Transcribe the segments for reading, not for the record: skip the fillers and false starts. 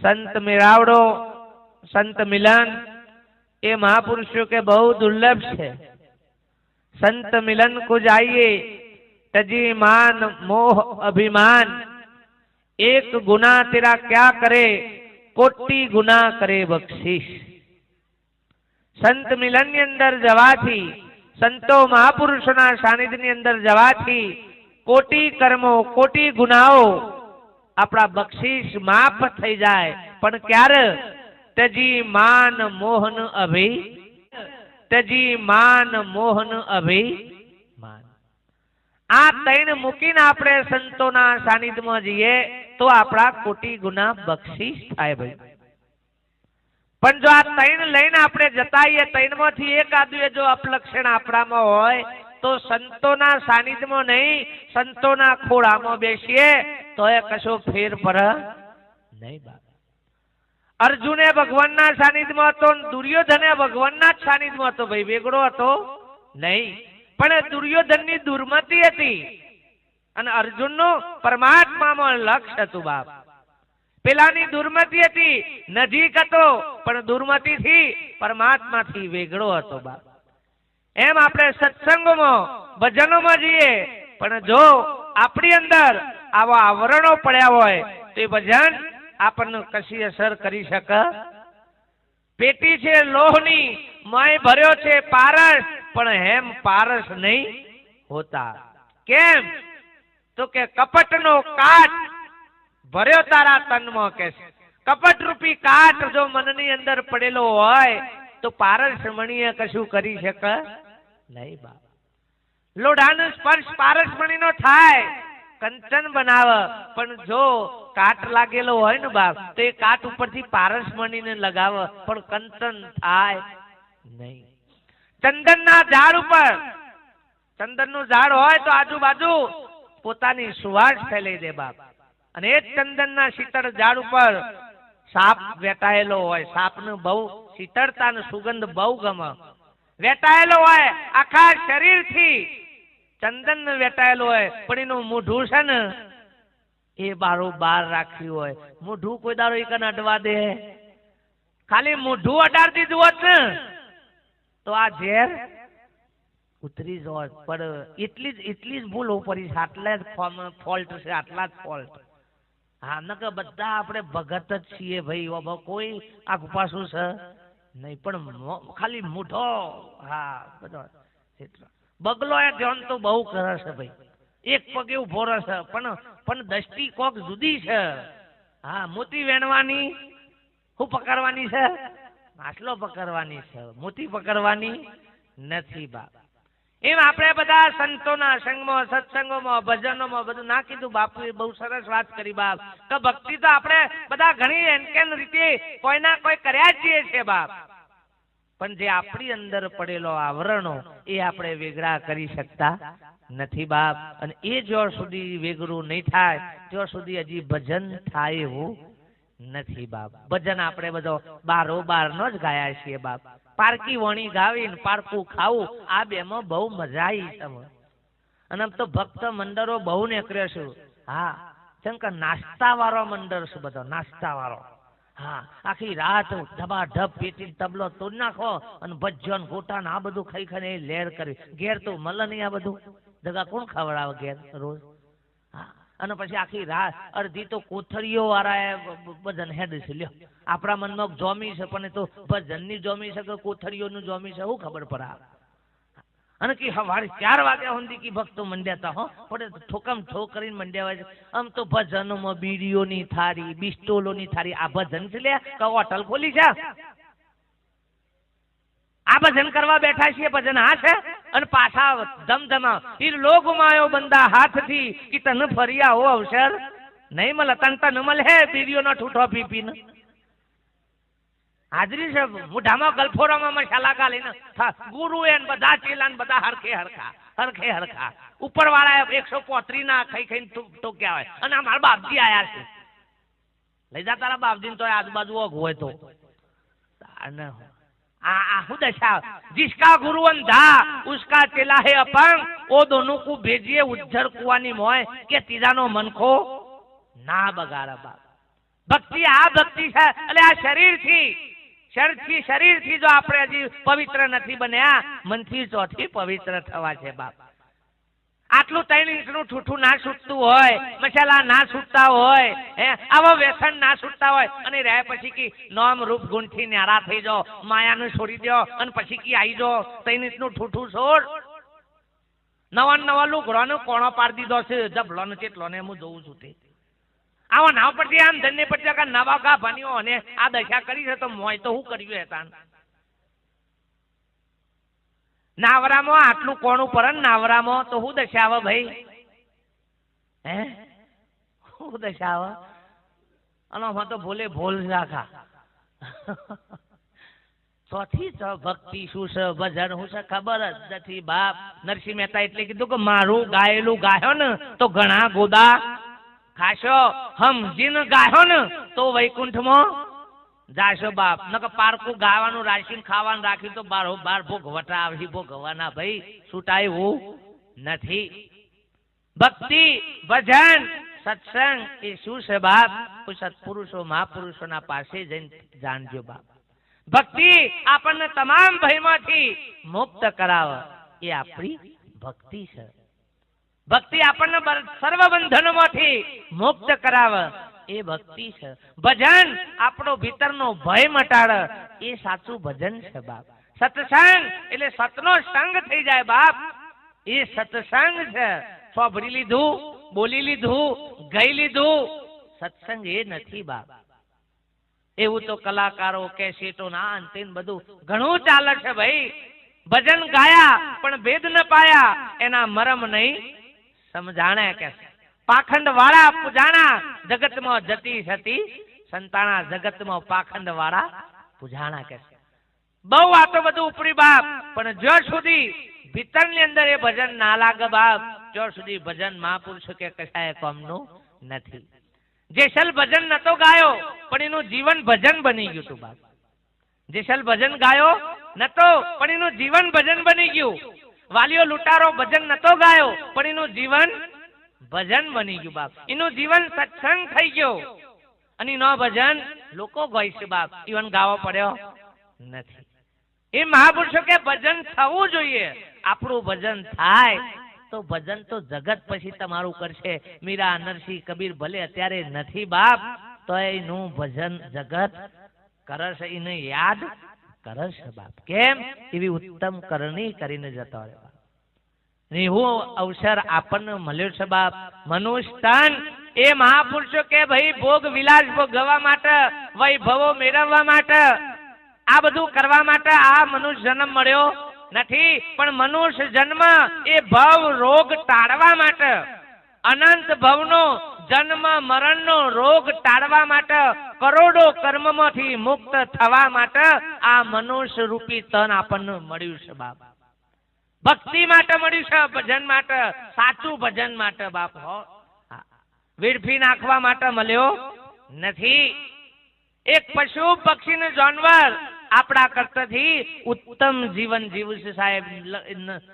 संत मेरावड़ो संत मिलन ये महापुरुषों के बहुत दुर्लभ है। संत मिलन को जाइए, तजी मान मोह अभिमान, एक गुना तेरा क्या करे, कोटि गुना करे बख्शीश। संत मिलन ની અંદર જવાથી, સંતો મહાપુરુષોના સાનિધ્યની અંદર જવાથી કોટી કર્મો કોટી ગુનાઓ આપણા બક્ષીસ માફ થઈ જાય। પણ ક્યારે? તજી માન મોહન અભિ, તજી માન મોહન અભિમાન। આ ત્રણ મૂકીને આપણે સંતોના સાનિધ્યમાં જઈએ તો આપણા કોટી ગુના બક્ષીસ થાય ભાઈ। પણ જો આ ત્રણ લઈને આપણે જતાઈએ, ત્રણમાંથી એક આદુએ જો અપલક્ષણ આપણામાં હોય તો સંતોના સાનિધ્યમાં નહીં, સંતોના ખોળામાં બેસીએ તો એ કશો ફેર પડે નહીં બાપ। અર્જુને ભગવાનના સાનિધ્યમાં હતો, દુર્યોધને ભગવાનના જ સાનિધ્યમાં હતો ભાઈ, વેગળો હતો નહીં। પણ દુર્યોધનની દુર્મતિ હતી અને અર્જુનનું પરમાત્મામાં લક્ષ્ય હતું બાપ। પેલાની દુર્મતિ હતી, નજીક હતો પણ દુર્મતિથી પરમાત્માથી વેગળો હતો બાપ। એમ આપણે સત્સંગોમાં ભજનોમાં જઈએ પણ જો આપણી અંદર આવા આવરણો પડ્યા હોય તો એ ભજન આપણને કશી અસર કરી શકે? પેટી છે લોહની, મય ભર્યો છે પારસ, પણ હેમ પારસ નહીં હોતા। કેમ? તો કે કપટનો કાટ ભર્યો તારા તનમાં, કે કપટ રૂપી કાટ જો મનની અંદર પડેલો હોય તો પારસ મણીએ કશું કરી શકે નહીં બાપ। લોઢાનો સ્પર્શ પારસ મણીનો થાય, કંચન બનાવે, પણ જો કાટ લાગેલો હોય ને બાપ તો એ કાટ ઉપરથી પારસ મણીને લગાવે પણ કંચન થાય નહીં। ચંદનના ઝાડ ઉપર, ચંદનનું ઝાડ હોય તો આજુબાજુ પોતાની સુવાસ ફેલાઈ દે બાપ। અને એ ચંદનના શીતળ ઝાડ ઉપર સાપ વેટાયેલો હોય, સાપને બહુ શીતળતા ને સુગંધ બહુ ગમે, વેટાયેલો હોય આખા શરીરથી ચંદન વેટાયેલો હોય, પણ એનું મોઢું છે ને એ બારોબાર રાખ્યું હોય। મોઢું કોઈ દાડો એક અડવા દે? ખાલી મોઢું અડાડતી જ હોત ને તો આ ઝેર ઉતરી જ હોત। પણ એટલી જ ભૂલ પડી છે, આટલા જ ફોલ્ટ છે, આટલા જ ફોલ્ટ। હા, નકર બધા આપણે ભગત જ છીએ ભાઈ, કોઈ આખું પાછું છે નહીં, પણ ખાલી મોઢો હા બધો બગલો એ ધ્યાન તો બહુ કરે છે ભાઈ, એક પગે ઉભો રહેશે પણ દ્રષ્ટિ કોક જુદી છે। હા, મોતી વેણવાની શું પકડવાની છે? માછલો પકડવાની છે, મોતી પકડવાની નથી બાપ। એમ આપણે બધા સંતોના સંગમાં, સત્સંગોમાં, ભજનોમાં બધું ના કીધું બાપુએ બહુ સરસ વાત કરી બાપ, કે ભક્તિ તો આપણે બધા ઘણી એનકેન રીતે કોઈના કોઈ કર્યા જ છીએ છે બાપ, પણ જે આપણી અંદર પડેલો આવરણો એ આપણે વેગળા કરી શકતા નથી બાપ। અને એ જ્યાં સુધી વેગળું નહીં થાય ત્યાં સુધી હજી ભજન થાય એવું નથી બાપ। ભજન આપણે બધો બારોબારનો જ ગાયા છીએ બાપ। પારકી વણી ગાવીને પારકું ખાવું, આ બેમાં બહુ મજા આવી છે। અને આમ તો ભક્ત મંડળો બહુ નીકળ્યો છું। હા, જેમ કે નાસ્તા વાળો મંડળ છે બધો, નાસ્તા વાળો। હા, આખી રાત ધબાધબ પેટી તબલો તોડ નાખો અને ભજન ગોટા ને આ બધું ખાઈ ખાઈને લેર કરી। ઘેર તો મળે નહીં આ બધું, દગા કોણ ખવડાવે ઘેર રોજ? હા, અને પછી આખી રાત અડધી તો કોથળીઓ વાળાએ ભજન હેડ છે। લ્યો, આપણા મનમાં જોમી છે પણ એ તો ભજનની જોમી છે કે કોથળીઓનું જોમી છે, શું ખબર પડે? અને કે સવારે 4 વાગ્યા સુધી કે ભક્તો મંડ્યા હતા હો, પડે ઠોકમ ઠોક કરીને મંડ્યા હોય છે। આમ તો ભજનોમાં બીડીઓની થાળી, બિસ્ટોલોની થાળી, આ ભજન છે લે કે હોટલ ખોલી છે? આ ભજન કરવા બેઠા છીએ, ભજન હા છે? અને પાછા ધમધમા ઈ લોક માયો બંદા હાથથી કે તને ફરી આવો અવસર નહીં મળે, તન મળે બીડીઓનો ઠૂઠો પી પીને। હાજરી છે મોઢામાં ગલફોરામાં મસાલા ગાલીને ગુરુ એને બધા ચેલા બધા હરખે હરખા ઉપર વાળા 135 ના ખાઈ ખાઈને ટોક્યા હોય। અને આ મારા બાપજી આયા છે, લઈ જા તારા બાપજી તો આજુબાજુ ઓઘ હોય તો શું दशा? जिसका गुरु अंधा उसका चेला है अपंग, वो दोनों को भेजिए उज्जर कुआनी मोय के तीजा नो मन को ना बगाड़ा बाप। ભક્તિ આ ભક્તિ છે એટલે આ શરીરથી જો આપણે હજી પવિત્ર નથી બન્યા, મનથી ચોથી પવિત્ર થવા છે બાપ. આટલું 3 ઇંચનું ઠૂઠું ના છૂટતું હોય, મસાલા ના છૂટતા હોય, આવા વ્યસન ના છૂટતા હોય અને રહ્યા પછી કે નામ રૂપ ગુણથી ન્યારા થઈ જાઓ, માયાને છોડી દો અને પછી કે આવી જાઓ 3 ઇંચનું ઠૂઠું છોડ. નવા લુગડાનો કોણો પાડી દીધો છે જબલોને ચેટલોને હું જોઉં છું તે. આવા નાવ પરથી આમ ધન્ય પરથી નવા ગા ભણ્યો અને આ દશા કરી છે તો મોય તો હું કર્યું હતા. નાવરામાં આટલું કોણું પર નાવરામાં તો હું દશા આવે ભાઈ? હું દશા આવે? અને તો ભોલે ભોલ રાખા. ચોથી ભક્તિ શું છે, ભજન શું છે ખબર જ નથી બાપ. નરસિંહ મહેતા એટલે કીધું કે મારું ગાયેલું ગાયો ને તો ઘણા ગોદા ખાશો, સમજીને ગાયો ને તો વૈકુંઠમાં જાશો બાપ. નકર પારકું ગાવાનું રાશિને ખાવાનું રાખ્યું તો બાર ભોગવટા આવી ભોગવાના ભાઈ, છૂટાય એવું નથી. ભક્તિ ભજન સત્સંગ એ શું છે બાપ? સત્પુરુષો મહાપુરુષોના પાસે જઈને જાણજો બાપ. ભક્તિ આપણને તમામ ભયમાંથી મુક્ત કરાવે એ આપણી ભક્તિ છે. ભક્તિ આપણને સર્વ બંધનોમાંથી મુક્ત કરાવે એ ભક્તિ છે. ભજન આપણો ભીતરનો ભય મટાડે એ સાચું ભજન છે બાપ. સત્સંગ એટલે સતનો સંગ થઈ જાય બાપ, એ સત્સંગ છે. સાંભળી લીધું, બોલી લીધું, ગઈ લીધું, સત્સંગ એ નથી બાપ. એવું તો કલાકારો કેસેટો ના અંતે બધું ઘણું ચાલે છે ભાઈ. ભજન ગાયા પણ ભેદ ન પાયા, એના મરમ નહીં સમજાણે કે પાખંડ વાળા પૂજાણા, જગતમાં જતી સતી સંતાણા, જગતમાં પાખંડ વાળા પૂજાણા કે બહુ આ તો બધું ઉપરી બાપ. પણ જ્યાં સુધી ભીતરની અંદર એ ભજન ના લાગે બાપ, જ્યાં સુધી ભજન મહાપુરુષ કે કશાય કોમનું નથી. જેસલ ભજન નતો ગાયો પણ એનું જીવન ભજન બની ગયું હતું બાપ. જેસલ ભજન ગાયો નતો પણ એનું જીવન ભજન બની ગયું. વાલીઓ લૂંટારો ભજન નતો ગાયો પણ એનું જીવન ભજન બની ગયું બાપ. એનું જીવન સત્સંગ થઈ ગયો અને નો ભજન લોકો ગાય છે બાપ, જીવન ગાવો પડ્યો નથી. એ મહાપુરુષો કે ભજન થવું જોઈએ. આપણું ભજન થાય તો ભજન તો જગત પછી તમારું કરશે. મીરા, નરસિંહ, કબીર ભલે અત્યારે નથી બાપ, તો એનું ભજન જગત કરશે, એને યાદ કરશે બાપ. કેમ? એવી ઉત્તમ કરણી કરીને જતો રહે. એવું અવસર આપણને મળ્યો છે બાપ. મનુષ્ય તન એ મહાપુરુષો કે ભાઈ ભોગ વિલાસ ભોગવવા માટે, વૈભવો મેળવવા માટે, આ બધું કરવા માટે આ મનુષ્ય જન્મ મળ્યો નથી. પણ મનુષ્ય જન્મ એ ભવ રોગ ટાળવા માટે, અનંત ભવનો જન્મ મરણનો રોગ ટાળવા માટે, કરોડો કર્મમાંથી મુક્ત થવા માટે આ મનુષ્ય રૂપી તન આપણને મળ્યું છે બાપ. ભક્તિ માટે મળ્યું છે, ભજન માટે, સાચું ભજન માટે બાપ. હો વેડફી નાખવા માટે મળ્યો નથી. એક પશુ પક્ષી ને જાનવર આપણા કરતાથી ઉત્તમ જીવન જીવ્યું છે સાહેબ.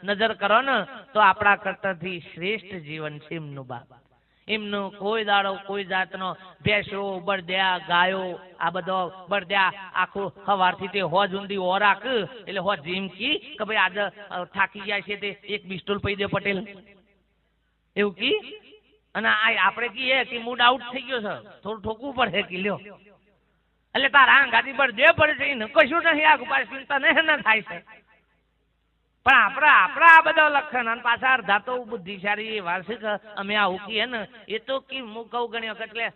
નજર કરો ને તો આપણા કરતાથી શ્રેષ્ઠ જીવન છે એમનું બાપ. એમનું કોઈ દાડો કોઈ જાતનો ભેંસો, બળદિયા, ગાયો, આ બધો બળદિયા આખું સવારથી તે હોજ ઊંધી ઓરાક એટલે હોજ જીમકી કે ભાઈ આજે થાકી ગયા છે તે એક બિસ્ટોલ પૈ દે પટેલ એવું કી. અને આપણે કીએ કે મૂડ આઉટ થઈ ગયો છે, થોડું ઠોકવું પડે કે લ્યો એટલે તારા આંગાથી પર દે પડે છે એને કશું નહીં. આ ઉપાય ચિંતા નહીં ના થાય છે. પણ આપણા આ બધા લક્ષણ અને પાછા અર્ધા તો બુદ્ધિશાળી વાર્ષિક અમે આવું કીએ ને એ તો કી હું કહું ઘણી વખત એટલે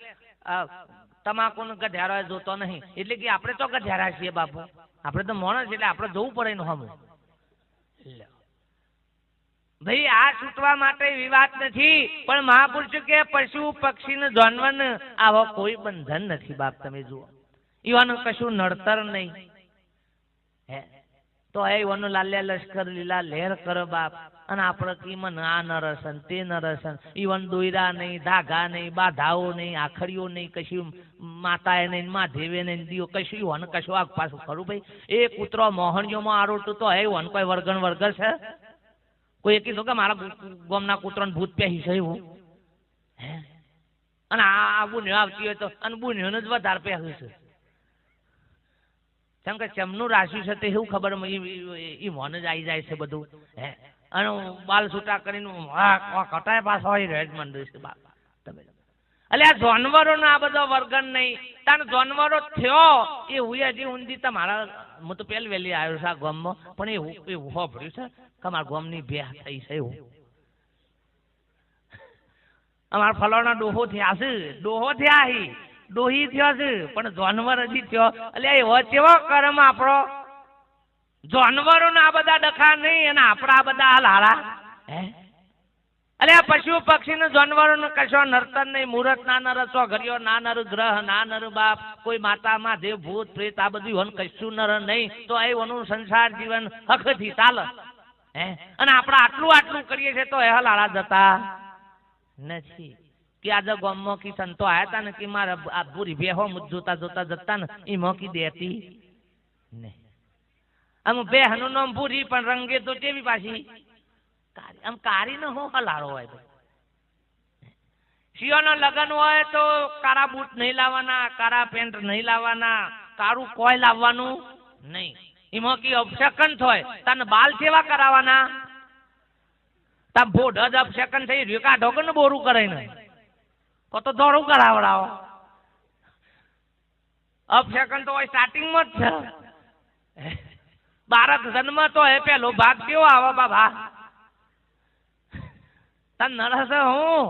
તમાકુને ગધ્યારો જોતો નહીં. એટલે કે આપણે તો ગધ્યારા છીએ બાપુ, આપણે તો માણસ એટલે આપણે જોવું પડે એનું હમું. ભાઈ આ છૂટવા માટે વિવાદ નથી, પણ મહાપુરુષ કે પશુ પક્ષીને જાનવરને આવો કોઈ બંધન નથી બાપ. તમે જુઓ ઈવાનું કશું નડતર નહીં. હે તો એવાનું લાલ્યા લશ્કર લીલા લહેર કરો બાપ. અને આપણે કીમન આ ન રસન તે ન રસન, ઈવન દોયરા નહીં, ધાગા નહીં, બાધાઓ નહીં, આખડીઓ નહીં, કશું માતાએ નહીં, માધેવે નહીં, દીઓ કશું ઈવન કશું આ પાછું ખરું ભાઈ. એ કૂતરો મોહણીઓમાં આરોટું તો હે ઈવન કોઈ વર્ગણ વર્ગર છે? કોઈ કીધું કે મારા ગોમના કૂતરોને ભૂત પહેરી છે એવું? હે અને આ બુન્યો આવતી હોય તો અને બુન્યોને જ વધારે પહેર્યું છે. કેમ કે ચમનું રાખ્યું છે તે એવું ખબર એ મોન જ આવી જાય છે બધું. હે અને બાલ છૂટા કરીને કટાય પાછો હોય રહે જ મંડ્યું છે બાપ તમે. એટલે આ જાનવરોનો આ બધો વર્ગન નહીં. તાણ જાનવરો થયો એ હું હજી ઊંધી તમારા હું તો પહેલી વહેલી આવ્યો છું આ ગામમાં પણ એવું સાંભળ્યું છે કે અમારા ગામની બે થઈ છે એવું. અમારા ફલાણા ડોહો થયા છે, ડોહો થયા હી ડોહી થયો છે પણ જાનવર હજી થયો. એટલે એવો કેવો કર્મ આપણો. જાનવરોના આ બધા ડખા નહીં અને આપણા બધા હાલ હારા. હે અલે આ પશુ પક્ષી ને જાનવરો ને કશો નર્તન નહીં. મુહૂર્ત ના નર ચોઘરીઓ ના નર ગ્રહ ના નર બાપ કોઈ માતા માં દેવ ભૂત પ્રેત આ બધું કશું નર નહીં. તો એનું સંસાર જીવન હકથી ચાલે. હે અને આપણે આટલું કરીએ છીએ તો એ લાળા જતા નથી. કે આજે ગામમાં કી સંતો આયા હતા ને કે મારા આ પૂરી બેહો મુજ જોતા જતા ને એ મોકી દેતી નહીં. આમ બેહનું નામ પૂરી પણ રંગે તો કેવી પાછી આમ કારી ને હું હલાળો હોય. શિયોનો લગન હોય તો કારા બૂટ નહીં લાવવાના, કારા પેન્ટ નહીં લાવવાના, કારું કોઈ લાવવાનું નહીં. એમાં કી અપશકન થાય તને બાલ સેવા કરાવવાના. તા ભોડ જ અપશકન થઈ રહ્યું કાઢો કે ને બોરું કરાઈને તો દોડું કરાવડાવો. અપશકન તો હોય સ્ટાર્ટિંગમાં જ છે. બારક જન્મ તો હે પેલો ભાગ કેવો આવે બાબા તને નરસ હું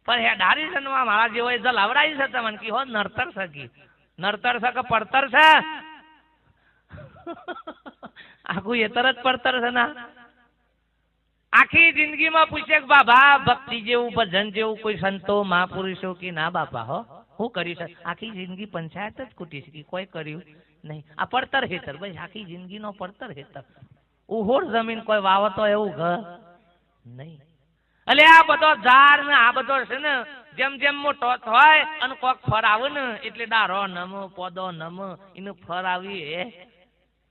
પણ હે ડારી જન્મમાં મારા જેવો એ જલાવડાઈ છે તમને કી હો નડતર છે કી નડતર છે કે પડતર છે. આખું એ તરત પડતર છે ના. આખી જિંદગીમાં પૂછે કે બાબા ભક્તિ જેવું ભજન જેવું કોઈ સંતો મહાપુરુષો કે ના બાપા હો હું કર્યું છે. આખી જિંદગી પંચાયત જ કૂટી છે કોઈ કર્યું નહીં. આ પડતર હેતર ભાઈ આખી જિંદગી નો પડતર હેતર. ઉહોડ જમીન કોઈ વાવતો એવું ઘર નહીં. એટલે આ બધો ઝાડ ને આ બધો છે ને જેમ જેમ મોટો થાય અને કોક ફર આવે ને એટલે ડારો નમ પોદો નમ એનું ફર આવી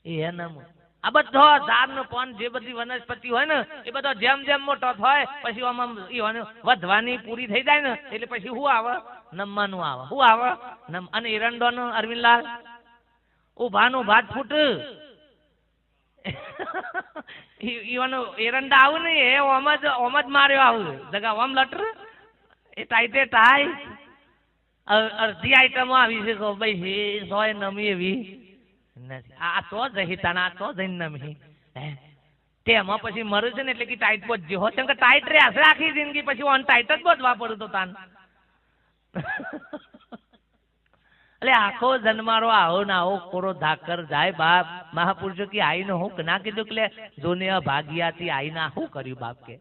એ નમ. આ બધો ઝાડ નો પણ જે બધી વનસ્પતિ હોય ને એ બધો જેમ જેમ મોટો થાય પછી આમાં વધવાની પૂરી થઈ જાય ને એટલે પછી શું આવે નમવાનું આવે. શું આવે નમ. અને એરંડો નો અરવિંદલાલ ઉભાનું ભાત ફૂટ એરંડા આવું ને એ ઓમ જ માર્યો આવું જગા ઓમ લટર એ ટાઈટે ટાઈ અડધી આઈટમો આવી છે કે ભાઈ સોય નમી એવી નથી. આ તો જહી તાણા તો જઈને નમી તેમાં પછી મરું છે ને એટલે કે ટાઈટ બોધ હો કેમ કે ટાઈટ રહ્યા છે આખી જિંદગી પછી ઓન ટાઈટ જ બોધવા પડ્યું તો તાન. એટલે આખો જન્મારો આવો ને આવો કોરો ધાકર જાય બાપ. મહાપુરુષો કે આઈને હું ના કીધું કે જોને ભાગ્યાથી આઈના શું કર્યું બાપ કે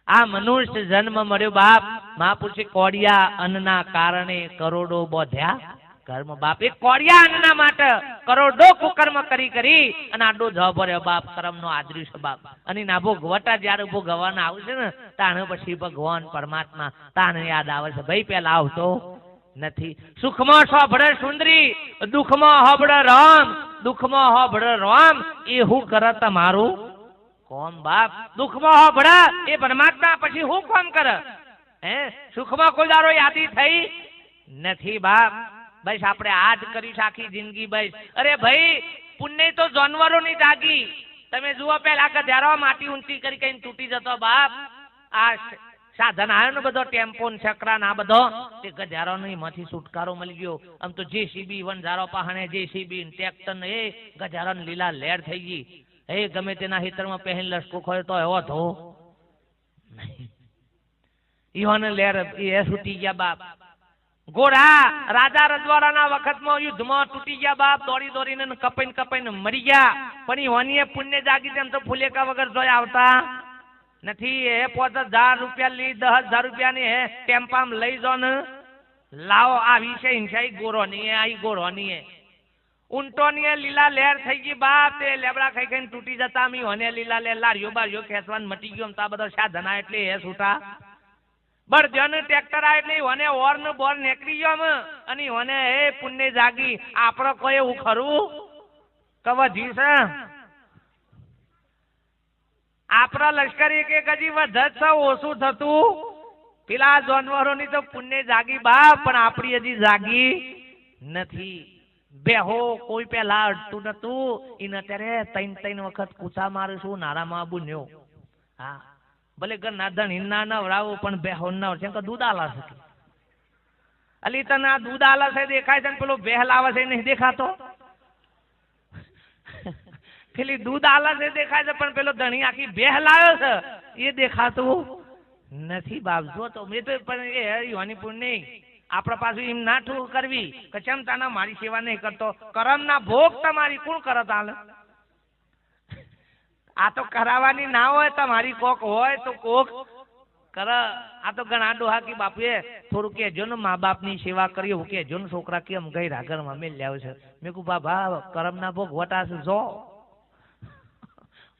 આ મનુષ્ય જન્મ મળ્યો બાપ. મહાપુરુષે કોડિયા અન્નના કારણે કરોડો બોધ્યા કર્મ બાપ. એ કોડિયા અન્નના માટે કરોડો કુકર્મ કરી અને આડો જ ભર્યો બાપ કર્મ નો આદર્યું છે બાપ. અને ના ભોગવટા જયારે ભોગવવાના આવશે ને તાણે પછી ભગવાન પરમાત્મા તાણે યાદ આવે છે ભાઈ પેલા આવતો નથી. સુખમાં સાંભળે સુંદરી દુઃખમાં સાંભળે રામ. દુઃખમાં સાંભળે રામ એ હું કરે તમારું કોમ બાપ. દુઃખમાં સાંભળે એ પરમાત્મા પછી હું કોમ કરે. હે સુખમાં કોઈ દારો યાદી થઈ નથી બાપ. બસ આપણે આ જ કરીશું આખી જિંદગી બસ. અરે ભાઈ પુણ્ય તો જાનવરો ની જાગી. તમે જુઓ પેલા ગધેરો માટી ઊંચી કરી કઈ તૂટી જતો બાપ. આ સાધન આવ્યો ને બધો ટેમ્પો ને છકરા ના બધો તે ગધેરો ની માંથી છુટકારો મળી ગયો. આમ તો જેસીબી વનઝારો પહાણે જેસીબી ટ્રેક્ટર ને એ ગધેરો ને લીલા લેર થઈ ગઈ. એ ગમે તેના હિતરમાં પહેન લસકો ખોય તો એવો ધો ઈવાને લેર એ છૂટી ગયા બાપ. ઘોડા રાજા રજવાડાના વખતમાં યુદ્ધમાં તૂટી ગયા બાપ. દોડી દોડીને કપાઈને મરી ગયા. પણ ઈવાની પુણ્ય જાગી તેમ તો ફુલેકા વગર જોઈ આવતા નથી. એ 5000 રૂપિયા લઈ 10,000 રૂપિયાની હે ટેમ્પામ લઈ જો ને લાવો આવી છે હિંસાઈ ગોરોની આઈ ગોરોની ઊંટોની લીલા લેર થઈ ગઈ બાપ. તે લેબડા ખાઈ ખાઈને તૂટી જતા મી હોને લીલા લેર લારીઓ બારીઓ ખેંચવાનું મટી ગયો. તા બધો સાધના એટલે એ છૂટા બળદન ટ્રેક્ટર આ એટલે હોને ઓર ને બોર નીકળી ગયો અને હોને એ પુણ્ય જાગી. આપણો કોઈ એવું ખરું કવધી છે આપણા લશ્કર એક હજી વધત છે ઓછું થતું પેલા જાનવરોની તો પુણ્ય જાગી બાપ, પણ આપણી હજી જાગી નથી. બેહો કોઈ પેલા અડતું નતું, એને અત્યારે 3 વખત કૂચા મારીશું નારામાં બુન્યો. હા ભલે ઘરના ધણી ના નવરાવો, પણ બેહો નવ છે કે દૂધ આલા છે. અલી તને આ દૂધ આલા છે દેખાય છે ને પેલો બેહલ આવે છે નહીં દેખાતો? પેલી દૂધ આલા છે દેખાય છે, પણ પેલો ધણી આખી બેહલ આવ્યો છે એ દેખાતું નથી બાપ. જો તો મેં તો પણ એ હરિવાની પુણ્ય આપણા પાસે એમ ના ઠું કરવી કે ચમ તાના મારી સેવા નહીં કરતો. કરમ ના ભોગ તમારી કોણ કરત હાલ? આ તો કરાવવાની ના હોય, તમારી કોક હોય તો કોક કર. આ તો ઘણા ડોહા કે બાપુએ થોડું કહેજો ને મા બાપની સેવા કરી, એવું કહેજો ને છોકરા કેમ ગઈ રાગરમાં મેં લાવ્યો છે. મેં કહું બાબા કરમ ના ભોગ વટાશે જો.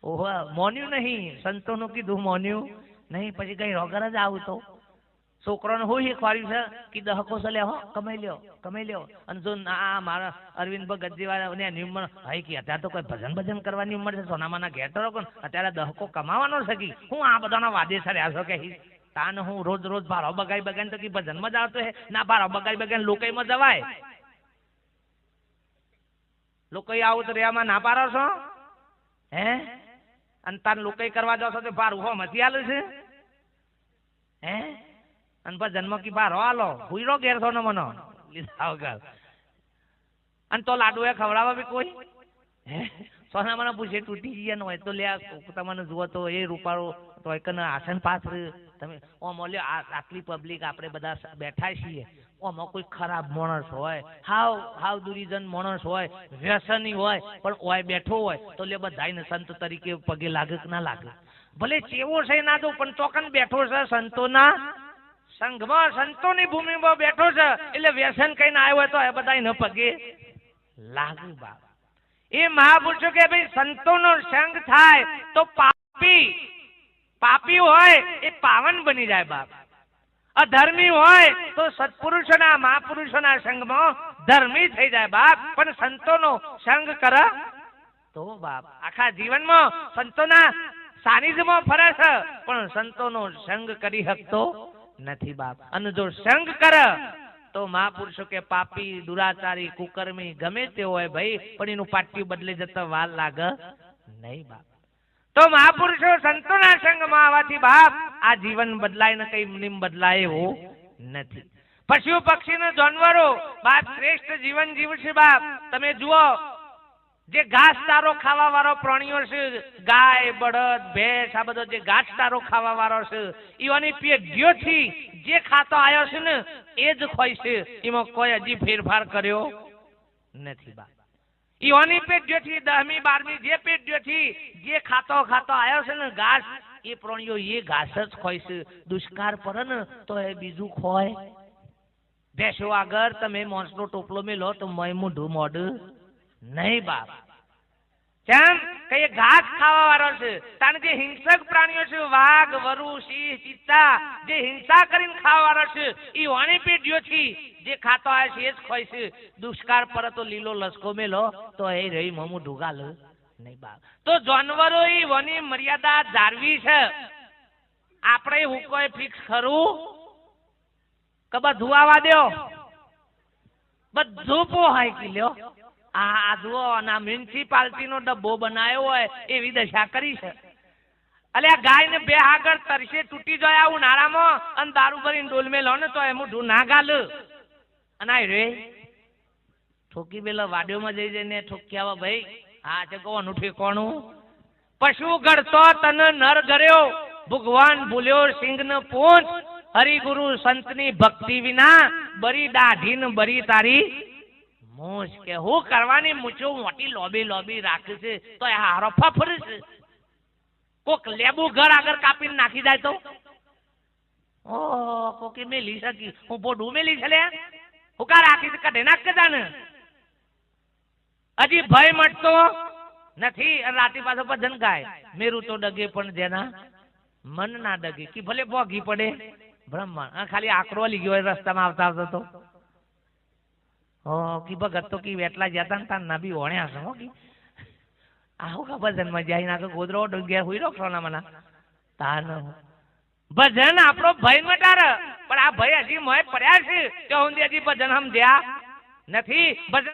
ઓહો મોન્યું નહીં, સંતોનું કીધું મોન્યું નહીં. પછી કઈ રોગર જ આવું તો છોકરાને હું શીખવાડ્યું છે કે દહકો છે લે હો કમાઈ લ્યો. અને જો આ મારા અરવિંદ ભગત જેવા એની ઉંમર ભાઈ કે અત્યારે તો કોઈ ભજન કરવાની ઉંમર છે, સોનામાના ઘેટરો પણ અત્યારે દહકો કમાવાનો છે કે હું આ બધાના વાદે સર્યા છો કે તાન હું રોજ ભારો બગાઈ તો કે ભજનમાં જ આવતો હે ના. ભારો બગાઈ લોકોમાં જવાય. લોકો આવું તો રેવામાં ના પાડો છો હે? અને તાર લોકો કરવા જાવ છો તો ભારું હો મથી આલું છે હે? અને પછી જન્મ કી બાર હાલો હુઈરો ઘેર છો ને મનો લીધા વગર. અને તો લાડુ એ ખવડાવવા બી કોઈ સોના મને પૂછે તૂટી ગયા ન હોય તો લે તમને જુઓ તો એ રૂપાળો તો એક આસન પાત્ર તમે ઓમ લ્યો. આટલી પબ્લિક આપણે બધા બેઠા છીએ, ઓમાં કોઈ ખરાબ માણસ હોય, હાવ દુરીજન માણસ હોય, વ્યસની હોય, પણ ઓય બેઠો હોય તો લે બધાને સંત તરીકે પગે લાગે કે ના લાગે? ભલે ચેવો છે ના જો, પણ ચોકન બેઠો છે સંતોના સંઘમાં, સંતોની ભૂમિમાં બેઠો છે એટલે વ્યસન કઈ ના આવ્યો હોય તો એ બધા ન પગે લાગુ બાપ. એ મહાપુરુષો કે ભાઈ સંતોનો સંગ થાય તો પાપી હોય એ પાવન બની જાય બાપ. અધર્મી હોય તો સત્પુરુષોના મહાપુરુષોના સંગમાં ધર્મી થઈ જાય બાપ. પણ સંતોનો સંગ કરે તો બાપ આખા જીવનમાં સંતોના સાનિધ્યમાં ફરે છે, પણ સંતોનો સંગ કરી શકતો નથી બાપ. અને જો સંગ કરે તો મહાપુરુષો કે પાપી દુરાચારી કુકર્મી ગમે તે હોય ભાઈ, પણ એનું પાટિયું બદલે જતા વાર લાગે નહીં બાપ. તો મહાપુરુષો સંતોના સંગમાં આવવાથી બાપ આ જીવન બદલાય ને કઈ નિમ બદલાય એવું નથી. પશુ પક્ષી ને જાનવરો બાપ શ્રેષ્ઠ જીવન જીવશે બાપ. તમે જુઓ જે ઘાસચારો ખાવા વાળો પ્રાણીઓ છે, ગાય બળદ ભેંસ, આ બધો જે ઘાસચારો ખાવા વાળો છે, એવાની પેઢીઓથી જે ખાતો આવ્યો છે ને એ જ ખોય છે. એમાં કોઈ હજી ફેરફાર કર્યો નથી બાપ. એવાની પેઢીઓથી 10મી 12મી જે પેઢીઓથી જે ખાતો આવ્યો છે ને ઘાસ, એ પ્રાણીઓ એ ઘાસ જ ખોય છે. દુષ્કાળ પડે ને તો એ બીજું ખોય. ભેંસો આગળ તમે માણસનો ટોપલો મેલો તો મોઢું મોઢું નહીં બાપ. કેમ કે ઘાસ ખાવા વાળો છે. કારણ જે હિંસક પ્રાણીઓ છે, વાઘ વરુ સિંહ ચિત્તા, જે હિંસા કરીને ખાવા વાળો છે, એ વાણી પેઢીઓથી જે ખાતો આવે છે એ જ ખોય છે. દુષ્કાળ પર તો લીલો લસકો મેલો તો એ રહી મમું ઢુગાલ નહીં બાપ. તો જાનવરો એ વની મર્યાદા જાળવી છે. આપણે હું કોઈ ફિક્સ ખરું કે બધું આવવા દો, બધું પોહાય કે લ્યો. આ જુઓ ના મ્યુનિસિપાલિટીનો ડબ્બો બનાવ્યો હોય એવી દશા કરી છે. અલે આ ગાય ને બે આગળ તરસે તૂટી જાય ઉનાળામાં અને દારૂ ભરીને ડોલ મેં લો ને તો એમ ઢૂ ના ગાલ. અને આ રે ઠોકી પેલા વાડીઓમાં જઈ જઈને ઠોકી આવા ભાઈ. હા છે કોનું ઠેકોણું? પશુ ગળતો તને નર ગર્યો, ભગવાન ભૂલ્યો સિંહ ને પૂંછ. હરિગુરુ સંતની ભક્તિ વિના બરી દાઢી ને બરી તારી મૂછ. કે હું કરવાની મૂછો મોટી લોબી રાખે છે તો એ હારો ફફરે છે. કોક લેબુ ઘર આગળ કાપીને નાખી જાય તો ઓ કોકી મેલી શકી હું બોડું મેલી છે લે હું કા રાખી કઢે નાખ કે જાને. હજી ભય મટતો નથી. અને રાતી પાછો ભજન ગાય, મેરું તો ડગે પણ જેના મન ના ડગે. કે ભલે ભોગી પડે બ્રહ્મણ. ખાલી આકરો લઈ ગયો રસ્તામાં આવતા તો કી ભગત તો કી વેટલા જતા ને તાર ના બી ઓણ્યા છે હો. કી આવું કા ભજનમાં જાય ના ગોદરો ડગ્યા હુઈ રોકશો ના મના તાન ભજન આપણો ભય મટાડે, પણ આ ભય હજી મોય પડ્યા છે ત્યાં સુધી હજી ભજન સમજ્યા નથી. ભજન